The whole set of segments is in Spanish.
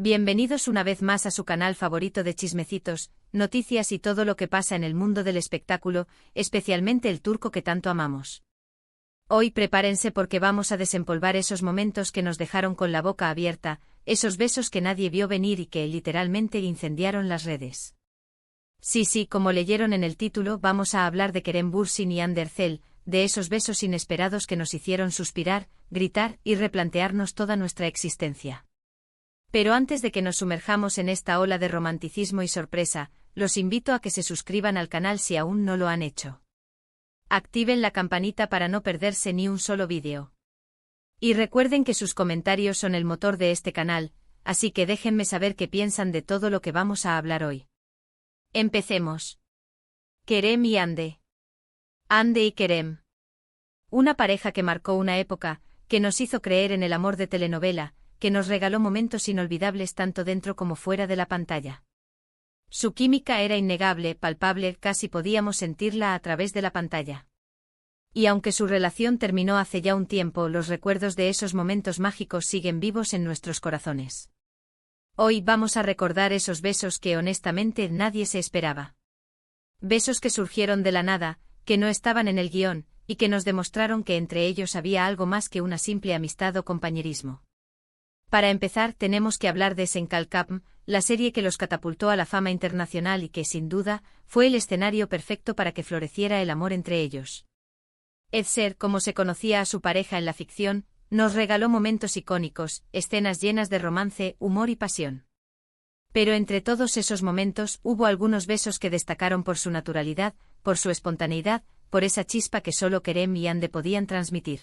Bienvenidos una vez más a su canal favorito de chismecitos, noticias y todo lo que pasa en el mundo del espectáculo, especialmente el turco que tanto amamos. Hoy prepárense porque vamos a desempolvar esos momentos que nos dejaron con la boca abierta, esos besos que nadie vio venir y que literalmente incendiaron las redes. Sí, como leyeron en el título, vamos a hablar de Kerem Bürsin y Hande Erçel, de esos besos inesperados que nos hicieron suspirar, gritar y replantearnos toda nuestra existencia. Pero antes de que nos sumerjamos en esta ola de romanticismo y sorpresa, los invito a que se suscriban al canal si aún no lo han hecho. Activen la campanita para no perderse ni un solo vídeo. Y recuerden que sus comentarios son el motor de este canal, así que déjenme saber qué piensan de todo lo que vamos a hablar hoy. Empecemos. Kerem y Hande. Hande y Kerem. Una pareja que marcó una época, que nos hizo creer en el amor de telenovela, que nos regaló momentos inolvidables tanto dentro como fuera de la pantalla. Su química era innegable, palpable, casi podíamos sentirla a través de la pantalla. Y aunque su relación terminó hace ya un tiempo, los recuerdos de esos momentos mágicos siguen vivos en nuestros corazones. Hoy vamos a recordar esos besos que honestamente nadie se esperaba. Besos que surgieron de la nada, que no estaban en el guión, y que nos demostraron que entre ellos había algo más que una simple amistad o compañerismo. Para empezar, tenemos que hablar de Senkalkapm, la serie que los catapultó a la fama internacional y que, sin duda, fue el escenario perfecto para que floreciera el amor entre ellos. Erçel, como se conocía a su pareja en la ficción, nos regaló momentos icónicos, escenas llenas de romance, humor y pasión. Pero entre todos esos momentos hubo algunos besos que destacaron por su naturalidad, por su espontaneidad, por esa chispa que solo Kerem y Hande podían transmitir.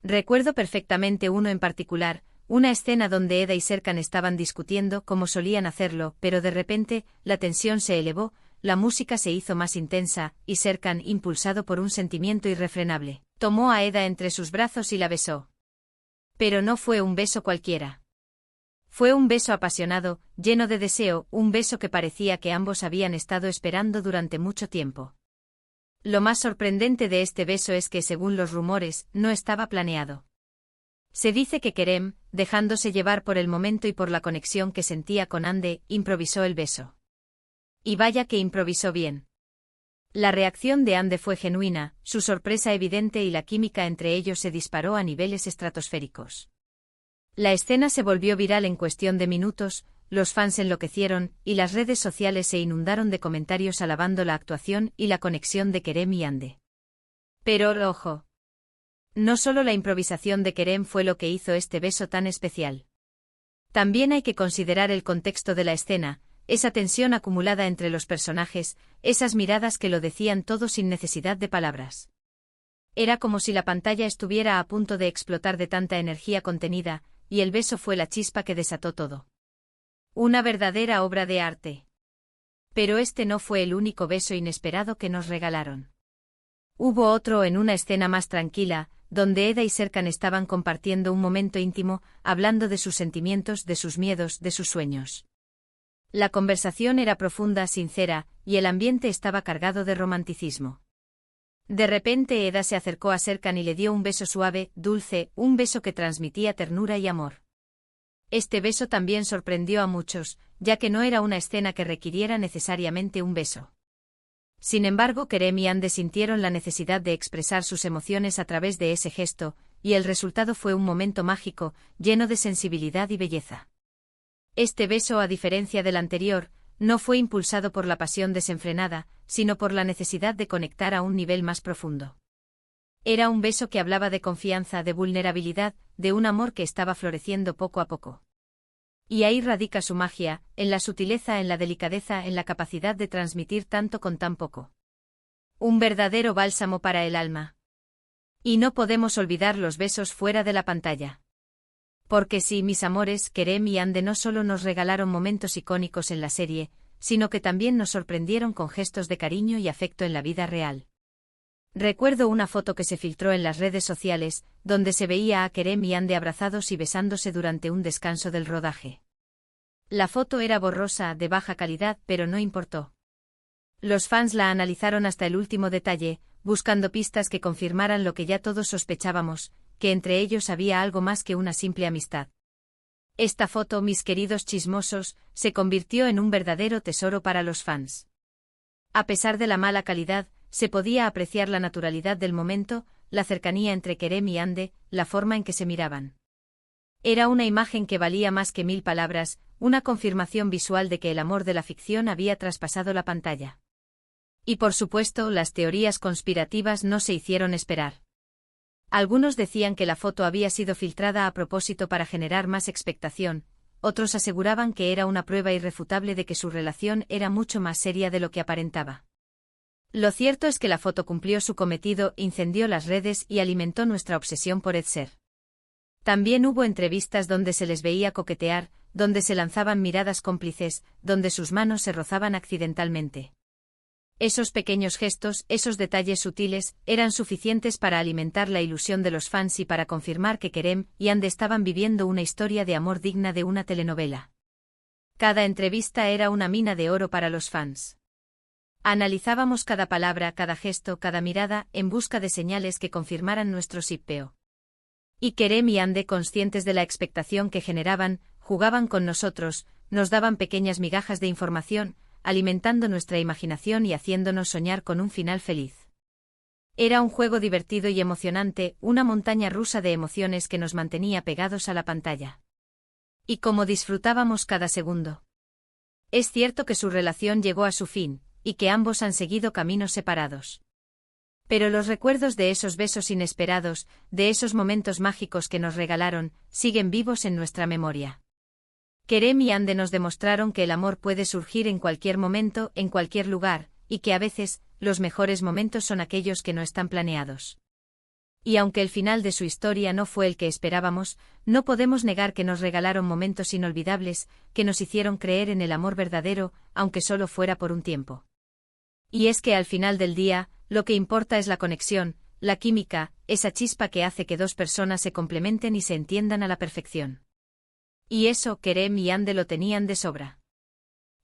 Recuerdo perfectamente uno en particular, una escena donde Eda y Serkan estaban discutiendo como solían hacerlo, pero de repente, la tensión se elevó, la música se hizo más intensa, y Serkan, impulsado por un sentimiento irrefrenable, tomó a Eda entre sus brazos y la besó. Pero no fue un beso cualquiera. Fue un beso apasionado, lleno de deseo, un beso que parecía que ambos habían estado esperando durante mucho tiempo. Lo más sorprendente de este beso es que, según los rumores, no estaba planeado. Se dice que Kerem, dejándose llevar por el momento y por la conexión que sentía con Hande, improvisó el beso. Y vaya que improvisó bien. La reacción de Hande fue genuina, su sorpresa evidente y la química entre ellos se disparó a niveles estratosféricos. La escena se volvió viral en cuestión de minutos, los fans enloquecieron, y las redes sociales se inundaron de comentarios alabando la actuación y la conexión de Kerem y Hande. Pero, ojo. No solo la improvisación de Kerem fue lo que hizo este beso tan especial. También hay que considerar el contexto de la escena, esa tensión acumulada entre los personajes, esas miradas que lo decían todo sin necesidad de palabras. Era como si la pantalla estuviera a punto de explotar de tanta energía contenida, y el beso fue la chispa que desató todo. Una verdadera obra de arte. Pero este no fue el único beso inesperado que nos regalaron. Hubo otro en una escena más tranquila, donde Eda y Serkan estaban compartiendo un momento íntimo, hablando de sus sentimientos, de sus miedos, de sus sueños. La conversación era profunda, sincera, y el ambiente estaba cargado de romanticismo. De repente Eda se acercó a Serkan y le dio un beso suave, dulce, un beso que transmitía ternura y amor. Este beso también sorprendió a muchos, ya que no era una escena que requiriera necesariamente un beso. Sin embargo, Kerem y Hande sintieron la necesidad de expresar sus emociones a través de ese gesto, y el resultado fue un momento mágico, lleno de sensibilidad y belleza. Este beso, a diferencia del anterior, no fue impulsado por la pasión desenfrenada, sino por la necesidad de conectar a un nivel más profundo. Era un beso que hablaba de confianza, de vulnerabilidad, de un amor que estaba floreciendo poco a poco. Y ahí radica su magia, en la sutileza, en la delicadeza, en la capacidad de transmitir tanto con tan poco. Un verdadero bálsamo para el alma. Y no podemos olvidar los besos fuera de la pantalla. Porque sí, mis amores, Kerem y Hande no solo nos regalaron momentos icónicos en la serie, sino que también nos sorprendieron con gestos de cariño y afecto en la vida real. Recuerdo una foto que se filtró en las redes sociales, donde se veía a Kerem y Hande abrazados y besándose durante un descanso del rodaje. La foto era borrosa, de baja calidad, pero no importó. Los fans la analizaron hasta el último detalle, buscando pistas que confirmaran lo que ya todos sospechábamos, que entre ellos había algo más que una simple amistad. Esta foto, mis queridos chismosos, se convirtió en un verdadero tesoro para los fans. A pesar de la mala calidad, se podía apreciar la naturalidad del momento, la cercanía entre Kerem y Hande, la forma en que se miraban. Era una imagen que valía más que 1000 palabras, una confirmación visual de que el amor de la ficción había traspasado la pantalla. Y por supuesto, las teorías conspirativas no se hicieron esperar. Algunos decían que la foto había sido filtrada a propósito para generar más expectación, otros aseguraban que era una prueba irrefutable de que su relación era mucho más seria de lo que aparentaba. Lo cierto es que la foto cumplió su cometido, incendió las redes y alimentó nuestra obsesión por Edser. También hubo entrevistas donde se les veía coquetear, donde se lanzaban miradas cómplices, donde sus manos se rozaban accidentalmente. Esos pequeños gestos, esos detalles sutiles, eran suficientes para alimentar la ilusión de los fans y para confirmar que Kerem y Hande estaban viviendo una historia de amor digna de una telenovela. Cada entrevista era una mina de oro para los fans. Analizábamos cada palabra, cada gesto, cada mirada, en busca de señales que confirmaran nuestro shippeo. Y Kerem y Hande, conscientes de la expectación que generaban, jugaban con nosotros, nos daban pequeñas migajas de información, alimentando nuestra imaginación y haciéndonos soñar con un final feliz. Era un juego divertido y emocionante, una montaña rusa de emociones que nos mantenía pegados a la pantalla. Y cómo disfrutábamos cada segundo. Es cierto que su relación llegó a su fin, y que ambos han seguido caminos separados. Pero los recuerdos de esos besos inesperados, de esos momentos mágicos que nos regalaron, siguen vivos en nuestra memoria. Kerem y Hande nos demostraron que el amor puede surgir en cualquier momento, en cualquier lugar, y que a veces, los mejores momentos son aquellos que no están planeados. Y aunque el final de su historia no fue el que esperábamos, no podemos negar que nos regalaron momentos inolvidables, que nos hicieron creer en el amor verdadero, aunque solo fuera por un tiempo. Y es que al final del día, lo que importa es la conexión, la química, esa chispa que hace que dos personas se complementen y se entiendan a la perfección. Y eso Kerem y Hande lo tenían de sobra.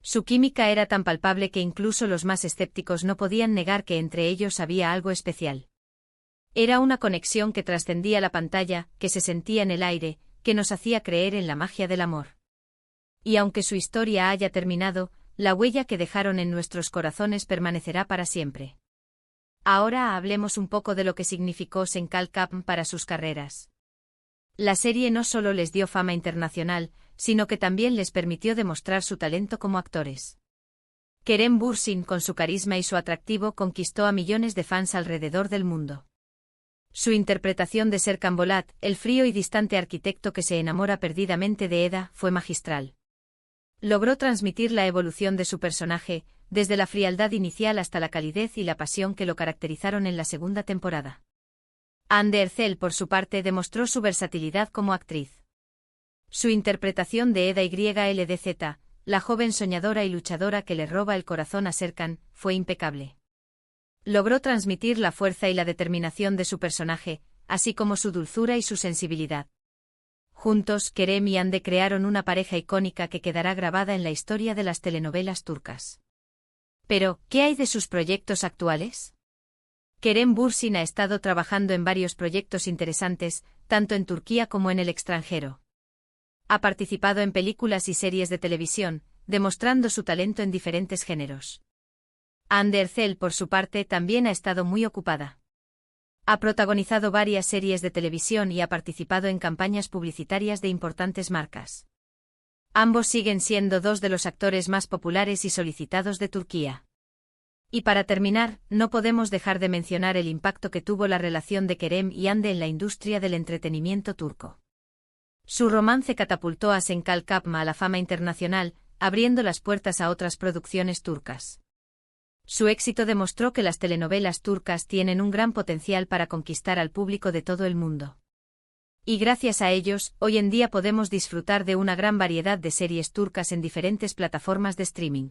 Su química era tan palpable que incluso los más escépticos no podían negar que entre ellos había algo especial. Era una conexión que trascendía la pantalla, que se sentía en el aire, que nos hacía creer en la magia del amor. Y aunque su historia haya terminado, la huella que dejaron en nuestros corazones permanecerá para siempre. Ahora hablemos un poco de lo que significó Senkalkam para sus carreras. La serie no solo les dio fama internacional, sino que también les permitió demostrar su talento como actores. Kerem Bürsin, con su carisma y su atractivo, conquistó a millones de fans alrededor del mundo. Su interpretación de Serkan Bolat, el frío y distante arquitecto que se enamora perdidamente de Eda, fue magistral. Logró transmitir la evolución de su personaje, desde la frialdad inicial hasta la calidez y la pasión que lo caracterizaron en la segunda temporada. Hande Erçel, por su parte, demostró su versatilidad como actriz. Su interpretación de Eda YLDZ, la joven soñadora y luchadora que le roba el corazón a Serkan, fue impecable. Logró transmitir la fuerza y la determinación de su personaje, así como su dulzura y su sensibilidad. Juntos, Kerem y Hande crearon una pareja icónica que quedará grabada en la historia de las telenovelas turcas. Pero, ¿qué hay de sus proyectos actuales? Kerem Bürsin ha estado trabajando en varios proyectos interesantes, tanto en Turquía como en el extranjero. Ha participado en películas y series de televisión, demostrando su talento en diferentes géneros. Hande Erçel, por su parte, también ha estado muy ocupada. Ha protagonizado varias series de televisión y ha participado en campañas publicitarias de importantes marcas. Ambos siguen siendo dos de los actores más populares y solicitados de Turquía. Y para terminar, no podemos dejar de mencionar el impacto que tuvo la relación de Kerem y Hande en la industria del entretenimiento turco. Su romance catapultó a Senkalkam a la fama internacional, abriendo las puertas a otras producciones turcas. Su éxito demostró que las telenovelas turcas tienen un gran potencial para conquistar al público de todo el mundo. Y gracias a ellos, hoy en día podemos disfrutar de una gran variedad de series turcas en diferentes plataformas de streaming.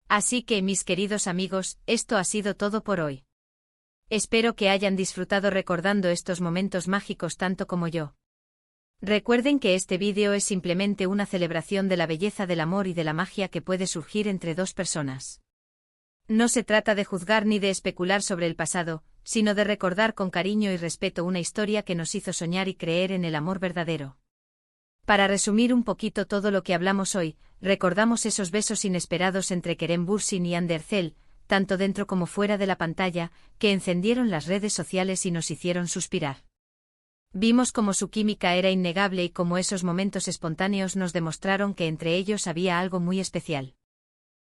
Así que, mis queridos amigos, esto ha sido todo por hoy. Espero que hayan disfrutado recordando estos momentos mágicos tanto como yo. Recuerden que este vídeo es simplemente una celebración de la belleza del amor y de la magia que puede surgir entre dos personas. No se trata de juzgar ni de especular sobre el pasado, sino de recordar con cariño y respeto una historia que nos hizo soñar y creer en el amor verdadero. Para resumir un poquito todo lo que hablamos hoy, recordamos esos besos inesperados entre Kerem Bürsin y Hande Erçel, tanto dentro como fuera de la pantalla, que encendieron las redes sociales y nos hicieron suspirar. Vimos cómo su química era innegable y cómo esos momentos espontáneos nos demostraron que entre ellos había algo muy especial.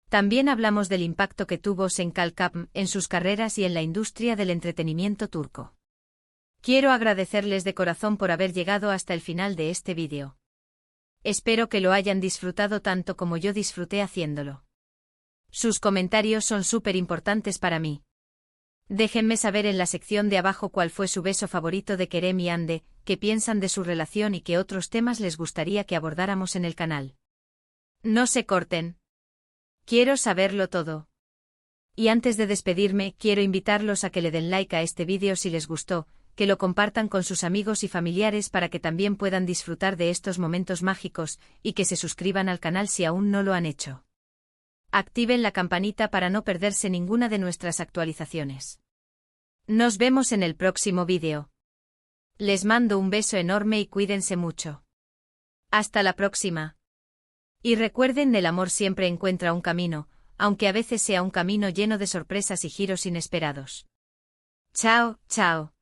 También hablamos del impacto que tuvo Şenkal Kapm en sus carreras y en la industria del entretenimiento turco. Quiero agradecerles de corazón por haber llegado hasta el final de este vídeo. Espero que lo hayan disfrutado tanto como yo disfruté haciéndolo. Sus comentarios son súper importantes para mí. Déjenme saber en la sección de abajo cuál fue su beso favorito de Kerem y Hande, qué piensan de su relación y qué otros temas les gustaría que abordáramos en el canal. No se corten. Quiero saberlo todo. Y antes de despedirme, quiero invitarlos a que le den like a este vídeo si les gustó, que lo compartan con sus amigos y familiares para que también puedan disfrutar de estos momentos mágicos, y que se suscriban al canal si aún no lo han hecho. Activen la campanita para no perderse ninguna de nuestras actualizaciones. Nos vemos en el próximo vídeo. Les mando un beso enorme y cuídense mucho. Hasta la próxima. Y recuerden, el amor siempre encuentra un camino, aunque a veces sea un camino lleno de sorpresas y giros inesperados. Chao, chao.